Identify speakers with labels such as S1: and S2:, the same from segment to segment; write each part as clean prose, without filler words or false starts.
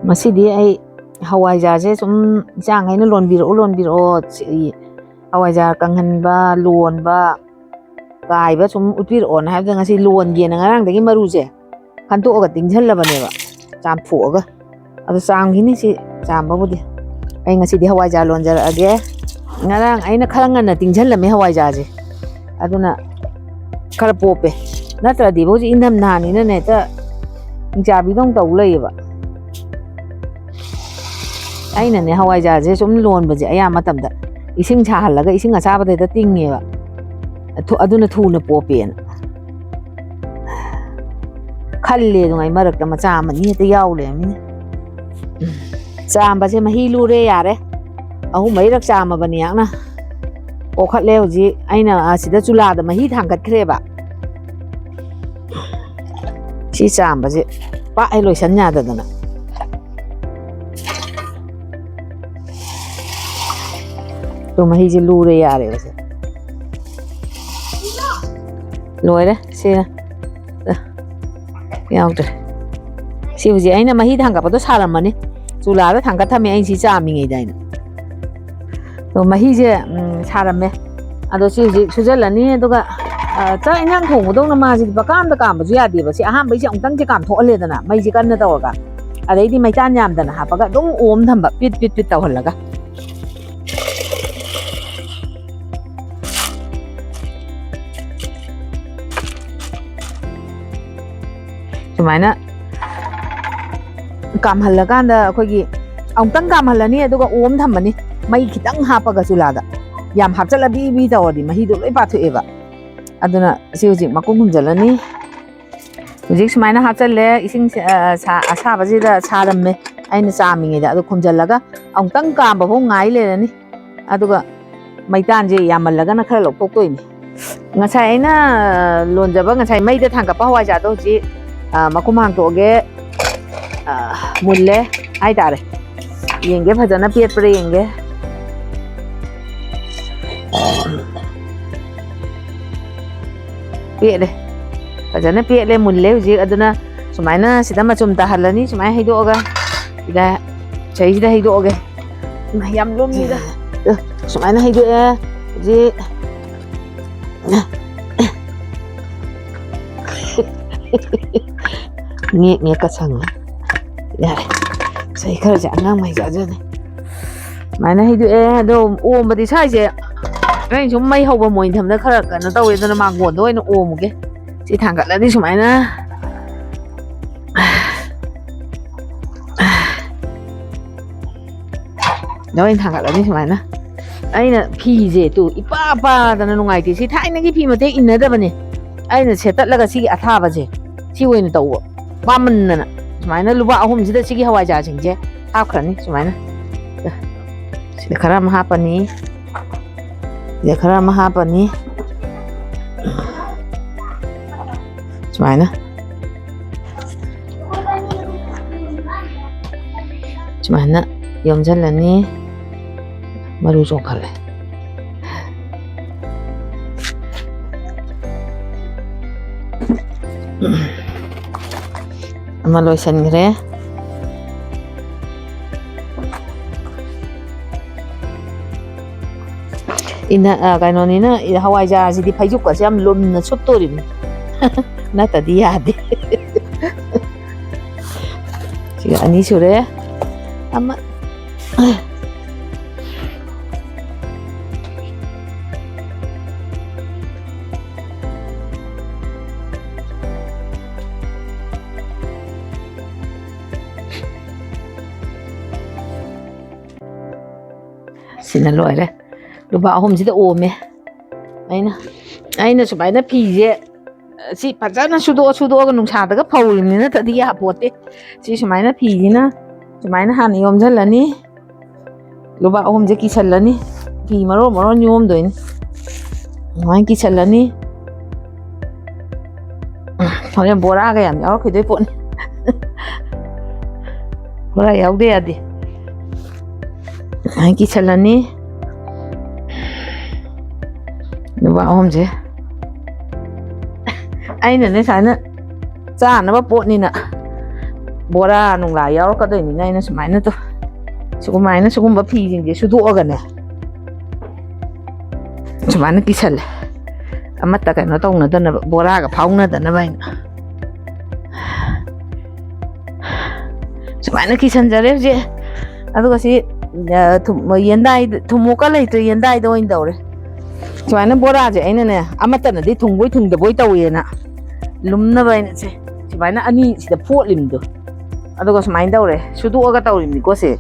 S1: ꯉꯁꯤꯗꯤ ꯑꯩ ꯍꯋꯥꯏꯖꯥꯔꯁꯦ ꯁꯨꯝ ꯏꯆꯥꯉꯩꯅ ꯂꯣꯟꯕꯤꯔꯛꯑꯣ ꯍꯋꯥꯏꯖꯥꯔ ꯀꯪꯍꯟꯕ ꯂꯣꯟꯕ ꯀꯥꯏꯕ ꯁꯨꯝ ꯎꯠꯄꯤꯔꯛꯑꯣꯅ ꯍꯥꯏꯕꯗ ꯉꯁꯤ ꯂꯣꯟꯒꯦꯅ ꯉꯔꯥꯡꯗꯒꯤ ꯃꯔꯨꯁꯦ ꯈꯟꯇꯣꯛꯑꯒ ꯇꯤꯡꯁꯤꯜꯂꯕꯅꯦꯕ ꯆꯥꯝꯊꯣꯛꯑꯒ ꯑꯗꯨ ꯆꯥꯝꯈꯤꯅꯤ ꯁꯤ ꯆꯥꯝꯕꯕꯨꯗꯤ ꯑꯩ ꯉꯁꯤꯗꯤ ꯍꯋꯥꯏꯖꯥꯔ ꯂꯣꯟꯖꯔꯛꯑꯒꯦ ꯉꯔꯥꯡ ꯑꯩꯅ ꯈꯔ ꯉꯟꯅ ꯇꯤꯡꯁꯤꯜꯂꯝꯃꯦ ꯍꯋꯥꯏꯖꯥꯔꯁꯦ ꯑꯗꯨꯅ खर पोपे नत्रदी हूँ इंधम नहानीने चाबीदों तौ लेब अने हवाईजाजे सूम लोनबजे अयामतमदा इसिंग साहल्लगा इसिंग असाबदेदा तिंगेबा अदुना थूना पोपेना खल्ले दुंगाई मरकता मचा अमनी हेता याउले अमिने चामबजे मही लूरे यारे अहु मैरक चामबनी याना ओखटले हुजी अइना असिदा चुलादा मही थांगतख्रेबा सी चामबजे पा ए लोइसन याददना तो मही जे लूरे यारे वसे लोइरे सेना याउद्रे सी हुजी अइना मही थांगपदो सारमनी चुलादा थांगथमे अइ सी चामिङैदाइना तो मही जे सारमे अदो सी हुजी सुजलनी अदुगा चा इन्हां थोंगदौना माजी बकामदा कामबजु यादेबा सी अहांबै सी अंगतंग जे काम थोअलेदना मई जे कन्ना तौरगा अदैदि मैतान यामदना हापगा दुम ओम थंबा पिट पिट पिट तौहल्लगा सुमाइना कामहल्लकांदा अखोगी अंगतंग कामहल्लनी अदुगा ओम थंबनी मई खितंग हापगा चुलादा याम हापचला बी बी तौरदि महीदो लोइ पाथोएबा अदुना सी हुजी मकुम हुमजलनी हुजी सुमाइना हापचले इसिंग असाबजिदा सारम्मे अइना चामिङेदा अदु खुमजल्लगा अंगतंग कामबफो ngai लेरनी अदुगा मैतान जे यामल्लगाना खरा लौथोक्तोइनी ngasai aina lonjaba ngasai maida thangkapa hawaijaado huji makum hangtoge mulle hai tare yenge phajana petpre yenge पेले फजन पेले मुल्ले हुजी अदुना सुमाइना सिदा मचुम ताहल्लनी सुमाइ हैदोगा इदा छैसिदा हैदोगे याम लोमीदा सुमाइना हैदोए हुजी ङेक का संग यारे सही खर जा अंगांग मै जाजने माइना हैदोए अदो ओमबदी साइजे Cái chúng mây hầu mồi thầm nó khá nó tao vậy nó mang nguồn thôi nó ôm một cái chị thằng cận lại đi xuống máy nó đó anh thằng cận lại đi xuống máy nó anh là phi gì tụ ipa pa tao nó ngày thì chị thay nó cái phi mà thế in nữa này anh là sẽ tất là cái chị à tha vào gì chị quên tàu ba mình nè máy nó lúc vào hôm chị đã chị cái hawai trả chỉnh chứ áp khẩn đi xuống máy nó chị khá là hấp anh ये खरा महापनी सुमाइना सुमाइना यमजलनी मरु जोखले अमा लोइसनग्रे इना काइनोनी ना हवाईजार सिदी फैजुक का हम लोम न सुत्तोरिम ना तदी यादे सिगा अनि सुरे अम्मा सिना लोइरे lupa ahom sida ome aina sumaina phije si phajana sudo ga nungsa daga phawlini na tadi ya pote si sumaina phijina sumaina han yomjallani lupa ahom je kisallani phi maro nyom doin mai kisallani thoya bora ga yam yaw khidoi pon bora yaude adi mai kisallani Nuba om je aina ne sana cha na ba pot ni na ꯕꯣꯔꯥ ꯅꯨꯡꯂꯥ ꯌꯥꯎꯔꯛꯀꯗꯣꯏꯅꯤꯅ ꯑꯩꯅ ꯁꯨꯃꯥꯏꯅ ꯇꯧ ꯁꯤꯒꯨꯝꯕ ꯐꯤꯁꯤꯡꯁꯦ ꯁꯨꯗꯣꯛꯑꯒꯅꯦ ꯁꯨꯃꯥꯏꯅ ꯀꯤꯁꯜꯂꯦ ꯑꯃꯠꯇ ꯀꯩꯅꯣ ꯇꯧꯅꯗꯅꯕ ꯕꯣꯔꯥꯒ ꯐꯥꯎꯅꯗꯅꯕ ꯑꯩꯅ ꯁꯨꯃꯥꯏꯅ ꯀꯤꯁꯟꯖꯔꯦ ꯍꯧꯖꯤꯛ ꯑꯗꯨꯒ ꯁꯤ ꯌꯦꯟꯗꯥꯏ ꯊꯨꯝꯃꯣꯛꯀ ꯂꯩꯇ꯭ꯔꯦ ꯌꯦꯟꯗꯥꯏꯗ ꯑꯣꯏꯅ ꯇꯧꯔꯦ ꯁꯨꯃꯥꯏꯅ ꯕꯣꯔꯥꯁꯦ ꯑꯩꯅꯅꯦ ꯑꯃꯠꯇꯅꯗꯤ ꯊꯨꯡꯕꯣꯏ ꯊꯨꯡꯗꯕꯣꯏ ꯇꯧꯋꯦꯅ ꯂꯨꯝꯅꯕ ꯑꯩꯅ ꯁꯦ ꯁꯨꯃꯥꯏꯅ ꯑꯅꯤ ꯁꯤꯗ ꯐꯣꯠꯂꯤꯝꯗꯣ ꯑꯗꯨꯒ ꯁꯨꯃꯥꯏꯅ ꯇꯧꯔꯦ ꯁꯨꯗꯣꯛꯑꯒ ꯇꯧꯔꯤꯝꯅꯤꯀꯣ ꯁꯦ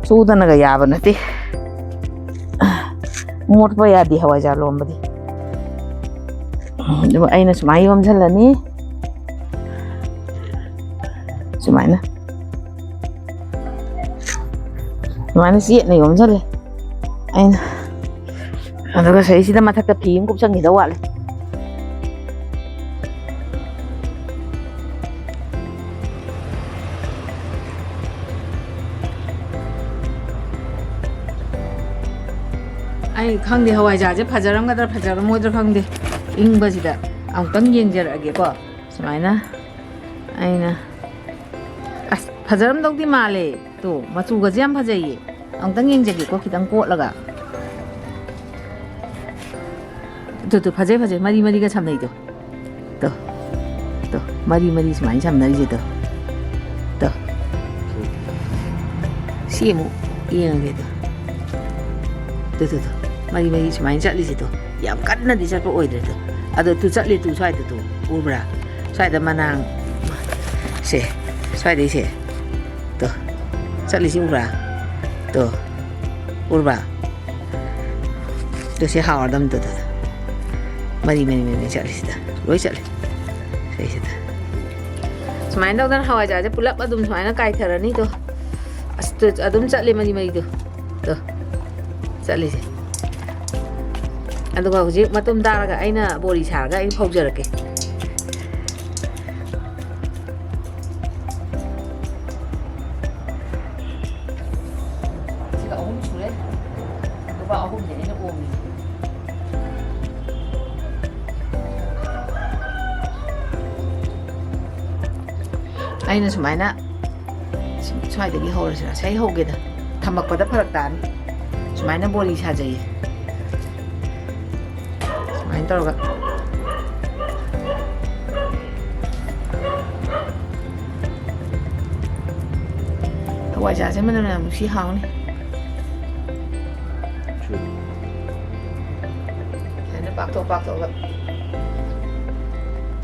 S1: ꯁꯨꯗꯅꯒ ꯌꯥꯕ ꯅꯠꯇꯦ ꯃꯣꯠꯄ ꯌꯥꯗꯦ ꯍꯋꯥꯏꯖꯥꯔ ꯂꯣꯟꯕꯗꯤ ꯑꯗꯨꯒ ꯑꯩꯅ ꯁꯨꯃꯥꯏꯅ ꯌꯣꯝꯁꯤꯜꯂꯅꯤ ꯁꯨꯃꯥꯏꯅ ꯆꯦꯠꯅ ꯌꯣꯝꯁꯤꯜꯂꯦ ꯑꯩꯅ ꯑꯗꯨꯒ ꯁꯤꯗ ꯃꯊꯛꯇ ꯐꯤ ꯑꯃ ꯀꯨꯞꯁꯟꯈꯤꯗ ꯋꯥꯠꯂꯦ ꯑꯩ ꯈꯪꯗꯦ ꯍꯋꯥꯏꯖꯥꯔꯁꯦ ꯐꯖꯔꯝꯒꯗ꯭ꯔꯥ ꯐꯖꯔꯝꯃꯣꯏꯗ꯭ꯔꯥ ꯈꯪꯗꯦ ꯏꯪꯕꯁꯤꯗ ꯑꯃꯨꯛꯇꯪ ꯌꯦꯡꯖꯔꯛꯑꯒꯦꯀꯣ ꯁꯨꯃꯥꯏꯅ ꯑꯩꯅ ꯑꯁ ꯐꯖꯔꯝꯗꯧꯗꯤ ꯃꯥꯜꯂꯦ ꯇꯣ ꯃꯆꯨꯒꯁꯦ ꯌꯥꯝ ꯐꯖꯩꯌꯦ ꯑꯃꯨꯛꯇꯪ ꯌꯦꯡꯖꯒꯦꯀꯣ ꯈꯤꯇꯪ ꯀꯣꯠꯂꯒ ꯇꯨ ꯐꯖꯩ ꯃꯔꯤ ꯃꯔꯤꯒ ꯁꯝꯅꯩꯗꯣ ꯇꯣ ꯃꯔꯤ ꯁꯨꯃꯥꯏꯅ ꯁꯝꯅꯔꯤꯁꯦ ꯇꯣ ꯁꯤ ꯑꯃꯨꯛ ꯌꯦꯡꯉꯒꯦ ꯇꯨ ꯃꯔꯤ ꯁꯨꯃꯥꯏꯅ ꯆꯠꯂꯤꯁꯤꯗꯣ ꯌꯥꯝ ꯀꯟꯅꯗꯤ ꯆꯠꯄ ꯑꯣꯏꯗ꯭ꯔꯦꯗꯣ ꯑꯗꯣ ꯆꯠꯂꯤ ꯁ꯭ꯋꯥꯏꯗ ꯎꯕ꯭ꯔꯥ ꯁ꯭ꯋꯥꯏꯗ ꯃꯅꯥꯡ ꯁꯦ ꯁ꯭ꯋꯥꯏꯗꯩꯁꯦ ꯇꯣ ꯆꯠꯂꯤꯁꯤ ꯎꯕ꯭ꯔꯥ ꯇꯣ ꯎꯔꯕ ꯇꯣ ꯁꯤ ꯍꯥꯎꯔꯗꯝꯗꯣ ꯃꯔꯤ ꯆꯠꯂꯤꯁꯤꯗ ꯂꯣꯏ ꯆꯠꯂꯤ ꯁꯤꯁꯤꯗ ꯁꯨꯃꯥꯏꯅ ꯇꯧꯗꯅ ꯍꯋꯥꯏꯖꯥꯔꯁꯦ ꯄꯨꯂꯞ ꯑꯗꯨꯝ ꯁꯨꯃꯥꯏꯅ ꯀꯥꯏꯊꯔꯅꯤ ꯇꯣ ꯑꯁ ꯑꯗꯨꯝ ꯆꯠꯂꯤ ꯃꯔꯤꯗꯣ ꯇꯣ ꯆꯠꯂꯤꯁꯦ ꯑꯗꯨꯒ ꯍꯧꯖꯤꯛ ꯃꯇꯨꯝ ꯇꯥꯔꯒ ꯑꯩꯅ ꯕꯣꯔꯤ ꯁꯥꯔꯒ ꯑꯩꯅ ꯐꯧꯖꯔꯛꯀꯦ ꯁꯤꯒ 3 ꯁꯨꯔꯦ ꯂꯨꯄꯥ 3ꯁꯦ ꯑꯩꯅ ꯑꯣꯝꯃꯤ ꯑꯩꯅ ꯁꯨꯃꯥꯏꯅ ꯁ꯭ꯋꯥꯏꯗꯒꯤ ꯍꯧꯔꯁꯤꯔ ꯁꯤ ꯍꯧꯒꯦꯗ ꯊꯝꯃꯛꯄꯗ ꯐꯔꯛ ꯇꯥꯅꯤ ꯁꯨꯃꯥꯏꯅ ꯕꯣꯔꯤ ꯁꯥꯖꯩꯌꯦ ꯁꯨꯃꯥꯏꯅ ꯇꯧꯔꯒ ꯍꯋꯥꯏꯖꯥꯔꯁꯦ ꯃꯅꯝ ꯌꯥꯝ ꯅꯨꯡꯁꯤ ꯍꯥꯎꯅꯤ ꯁꯨꯃꯥꯏꯅ ꯄꯥꯛꯊꯣꯛꯑꯒ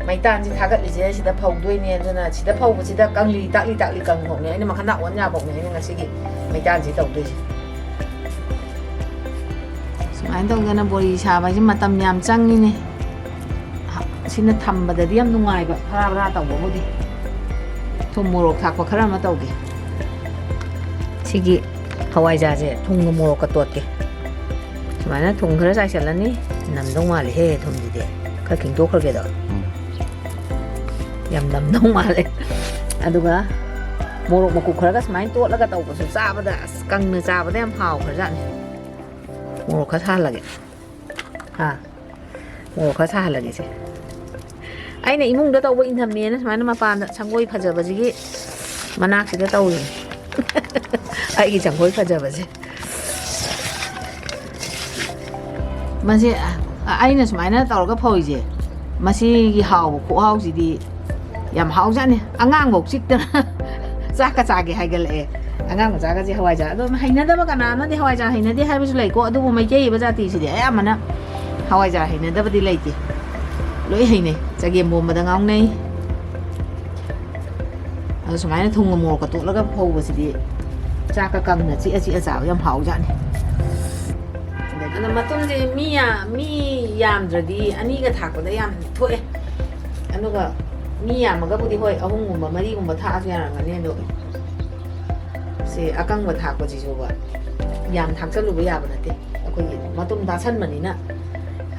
S1: ꯃꯩꯇꯥꯟꯁꯤ ꯊꯥꯒꯠꯂꯤꯁꯦ ꯁꯤꯗ ꯐꯧꯗꯣꯏꯅꯦ ꯑꯗꯨꯅ ꯁꯤꯗ ꯐꯧꯕꯁꯤꯗ ꯀꯪꯂꯤ ꯇꯥꯛꯂꯤ ꯀꯪꯐꯧꯅꯦ ꯑꯩꯅ ꯃꯈꯟ ꯑꯣꯟ ꯌꯥꯐꯧꯅꯦ ꯑꯩꯅ ꯉꯁꯤꯒꯤ ꯃꯩꯇꯥꯟꯁꯤ ꯇꯧꯗꯣꯏꯁꯦ ꯁꯨꯃꯥꯏꯅ ꯇꯧꯗꯅ ꯕꯣꯔꯤ ꯁꯥꯕ ꯍꯥꯏꯁꯦ ꯃꯇꯝ ꯌꯥꯝ ꯆꯪꯉꯤꯅꯦ ꯁꯤꯅ ꯊꯝꯕꯗꯗꯤ ꯌꯥꯝ ꯅꯨꯡꯉꯥꯏꯕ ꯐꯔꯥ ꯇꯧꯕꯕꯨꯗꯤ ꯊꯨꯝ ꯃꯣꯔꯣꯛ ꯊꯥꯛꯄ ꯈꯔ ꯑꯃ ꯇꯧꯒꯦ ꯁꯤꯒꯤ ꯍꯋꯥꯏꯖꯥꯔꯁꯦ ꯊꯨꯝꯒ ꯃꯣꯔꯣꯛꯀ ꯇꯣꯠꯀꯦ ꯁꯨꯃꯥꯏꯅ ꯊꯨꯝ ꯈꯔ ꯆꯥꯏꯁꯤꯜꯂꯅꯤ ꯅꯝꯗꯧ ꯃꯥꯜꯂꯦꯍꯦ ꯊꯨꯝꯁꯤꯗꯤ ꯈꯔ ꯈꯤꯡꯗꯣꯛꯈ꯭ꯔꯒꯦꯗꯣ ꯌꯥꯝ ꯅꯝꯗꯧ ꯃꯥꯜꯂꯦ ꯑꯗꯨꯒ ꯃꯣꯔꯣꯛ ꯃꯀꯨꯞ ꯈꯔꯒ ꯁꯨꯃꯥꯏꯅ ꯇꯣꯠꯂꯒ ꯇꯧꯕꯁꯨ ꯆꯥꯕꯗ ꯑꯁ ꯀꯪꯅ ꯆꯥꯕꯗ ꯌꯥꯝ ꯍꯥꯎꯈ꯭ꯔꯖꯥꯠꯅꯤ ꯃꯣꯔꯣꯛ ꯈꯔ ꯁꯥꯍꯜꯂꯒꯦ ꯃꯣꯔꯣꯛ ꯈꯔ ꯁꯥꯍꯜꯂꯒꯦꯁꯦ ꯑꯩꯅ ꯏꯃꯨꯡꯗ ꯇꯧꯕ ꯏꯟꯊꯝꯃꯦꯅ ꯁꯨꯃꯥꯏꯅ ꯃꯄꯥꯟꯗ ꯁꯪꯒꯣꯏ ꯐꯖꯕꯁꯤꯒꯤ ꯃꯅꯥꯛꯁꯤꯗ ꯇꯧꯔꯤꯅꯤ ꯑꯩꯒꯤ ꯁꯪꯒꯣꯏ ꯐꯖꯕꯁꯦ ꯃꯁꯤ ꯑꯩꯅ ꯁꯨꯃꯥꯏꯅ ꯇꯧꯔꯒ ꯐꯧꯔꯤꯁꯦ ꯃꯁꯤꯒꯤ ꯍꯥꯎꯕ ꯈꯨꯍꯥꯎꯁꯤꯗꯤ ꯌꯥꯝ ꯍꯥꯎꯖꯥꯠꯅꯤ ꯑꯉꯥꯡꯐꯧ ꯆꯤꯛꯇꯅ ꯆꯥꯛꯀ ꯆꯥꯒꯦ ꯍꯥꯏꯒꯠꯂꯛꯑꯦ ꯑꯉꯥꯡ ꯃꯆꯥꯒꯁꯦ ꯍꯋꯥꯏꯖꯥꯔ ꯑꯗꯣ ꯍꯩꯅꯗꯕ ꯀꯅꯥꯅꯗꯤ ꯍꯋꯥꯏꯖꯥꯔ ꯍꯩꯅꯗꯦ ꯍꯥꯏꯕꯁꯨ ꯂꯩꯀꯣ ꯑꯗꯨꯕꯨ ꯃꯩꯇꯩ ꯖꯥꯇꯤꯁꯤꯗꯤ ꯑꯌꯥꯝꯕꯅ ꯍꯋꯥꯏꯖꯥꯔ ꯍꯩꯅꯗꯕꯗꯤ ꯂꯩꯇꯦ ꯂꯣꯏ ꯍꯩꯅꯩ ꯆꯒꯦꯝꯄꯣꯝꯕꯗ ꯉꯥꯎꯅꯩ ꯑꯗꯣ ꯁꯨꯃꯥꯏꯅ ꯊꯨꯝꯒ ꯃꯣꯔꯣꯛꯀ ꯇꯣꯠꯂꯒ ꯐꯧꯕꯁꯤꯗꯤ ꯆꯥꯛꯀ ꯀꯪꯅ ꯆꯤꯛꯑ ꯆꯥꯕ ꯌꯥꯝ ꯍꯥꯎꯖꯥꯠꯅꯤ ꯑꯗ ꯃꯇꯨꯡꯁꯦ ꯃꯤ ꯌꯥꯝꯗ꯭ꯔꯗꯤ 2ꯒ ꯊꯥꯛꯄꯗ ꯌꯥꯝ ꯊꯣꯛꯑꯦ ꯑꯗꯨꯒ ꯃꯤ ꯌꯥꯝꯃꯒꯕꯨꯗꯤ ꯍꯣꯏ 3ꯒꯨꯝꯕ 4ꯒꯨꯝꯕ ꯊꯥꯛꯑꯁꯨ ꯌꯥꯔꯝꯒꯅꯤ ꯑꯗꯣ ꯁꯤ ꯑꯀꯪꯕ ꯊꯥꯛꯄꯁꯤꯁꯨꯕ ꯌꯥꯝ ꯊꯥꯛꯆꯜꯂꯨꯕ ꯌꯥꯕ ꯅꯠꯇꯦ ꯑꯩꯈꯣꯏꯒꯤ ꯃꯇꯨꯝ ꯇꯥꯁꯟꯕꯅꯤꯅ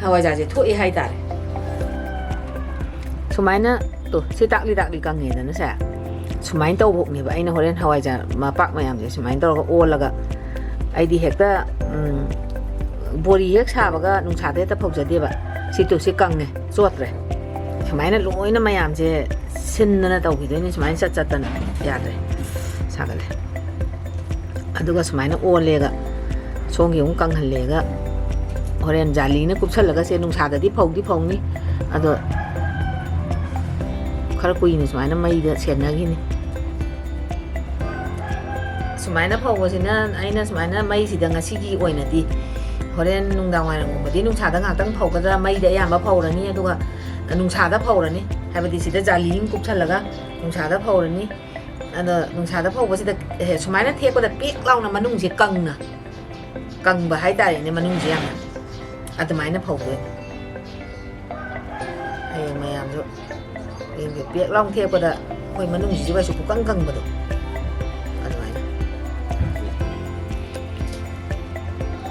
S1: ꯍꯋꯥꯏꯖꯥꯔꯁꯦ ꯊꯣꯛꯑꯦ ꯍꯥꯏꯇꯥꯔꯦ ꯁꯨꯃꯥꯏꯅ ꯁꯤ ꯇꯥꯛꯂꯤ ꯀꯪꯉꯦꯗꯅ ꯁꯦ ꯁꯨꯃꯥꯏꯅ ꯇꯧꯕꯅꯦꯕ ꯑꯩꯅ ꯍꯣꯔꯦꯟ ꯍꯋꯥꯏꯖꯥꯔ ꯃꯄꯥꯛ ꯃꯌꯥꯝꯁꯦ ꯁꯨꯃꯥꯏꯅ ꯇꯧꯔꯒ ꯑꯣꯜꯂꯒ ꯑꯩꯗꯤ ꯍꯦꯛꯇ ꯕꯣꯔꯤ ꯍꯦꯛ ꯁꯥꯕꯒ ꯅꯨꯡꯁꯥꯗ ꯍꯦꯛꯇ ꯐꯧꯖꯗꯦꯕ ꯁꯤ ꯀꯪꯉꯦ ꯆꯣꯠꯇ꯭ꯔꯦ ꯁꯨꯃꯥꯏꯅ ꯂꯣꯏꯅ ꯃꯌꯥꯝꯁꯦ ꯁꯤꯟꯗꯅ ꯇꯧꯈꯤꯗꯣꯏꯅꯤ ꯁꯨꯃꯥꯏꯅ ꯆꯠꯇꯅ ꯌꯥꯗ꯭ꯔꯦ ꯁꯥꯒꯠꯂꯦ ꯑꯗꯨꯒ ꯁꯨꯃꯥꯏꯅ ꯑꯣꯜꯂꯦꯒ ꯁꯣꯝꯒꯤ ꯑꯃꯨꯛ ꯀꯪꯍꯜꯂꯦꯒ ꯍꯣꯔꯦꯟ ꯖꯥꯂꯤꯅ ꯀꯨꯞꯁꯜꯂꯒ ꯁꯦ ꯅꯨꯡꯁꯥꯗꯗꯤ ꯐꯧꯅꯤ ꯑꯗꯣ खर कुन सूमायन मईद सेन्नगिनी सूमायन फौबसिना अइना सूमायन मईसिदा ngasiगी ओइनादि होरेन नुंदां वाइरंगुमदि नुंसादा ngaktang फौगदा मईदा यामा फौरनी अदुगा नुंसादा फौरनी हाबदि सिदा जालिंग कुपसलगा नुंसादा फौरनी अदा नुंसादा फौबसिदा सूमायन थेपदा पेक लाउना मनुंगसे कंगबा हाइतारेने मनुंगसे यामा अदमायना फौदे अय मयामजो इंगे पेक लाउंग थेपदा कोइ मनुंगसे बासु पुकंग कंगबदो अदमायना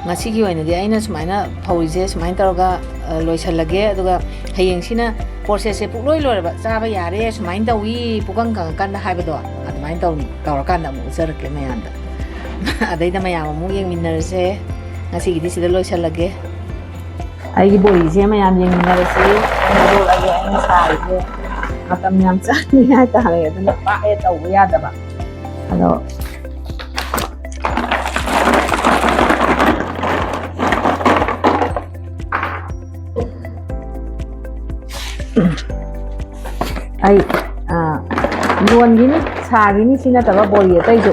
S1: ngasiगी ओइनादि आइना सूमायना फौरिसे सूमायन तौरगा लोइसलगे अदुगा हयेंसिना प्रोसेस से पुलोइ लोरबा चाबा यारे सूमायन तौई पुकंग कंग कांदा हाइबदो अदमायन तौरकांदा अमु उजरके मयामदा अदैदा मयाम अमु येंमिनरसे ngasigiदि सिदा लोइसलगे आइगी बोरिसे मयाम येंमिनरसे लोलगे आइना साइसे matam yam chani ha tare aduna pae tawba yadaba ado ai luon gini sa gini sina taba bori atai jo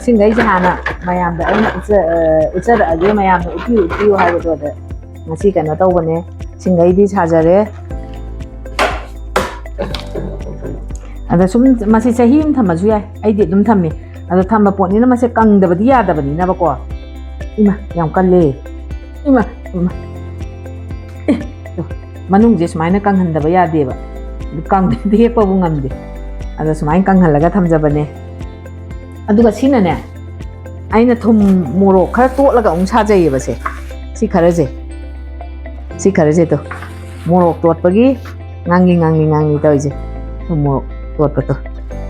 S1: singai jahana mayam da aina ucha da age mayam da uti ha do da ngasi kana tawbane singai di sajare ada sum masih sahim thama ju yai ai de dum thammi ada thamba poni na mase kang da badi ya da bani na ba ko ima yam kalle ima manung je smaina kang han da ba ya de ba kang de pa bu ngam de ada smain kang halaga thamja bane aduga sina ne aina thum moro khara to laga ong sa jai ba se si khara je to moro tot pagi ngangi to je moro tot pato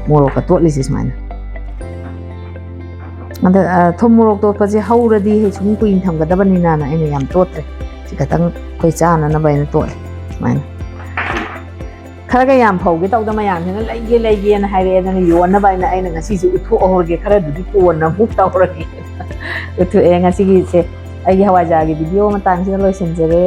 S1: moro ka tot lisis mana anda thom moro tot pa je hauradi he sum kuin tham ga dabani na na ene yam tot re sikatang koi cha na bai na tot mana khara ga yam phau ge taw da mayam ne leige na haire da ni yon na bai na aina ngasi ju uthu ohor ge khara du di ko na bu taw ra ge uthu e ngasi gi se ai hawa ja ge video ma tang si loi sin jere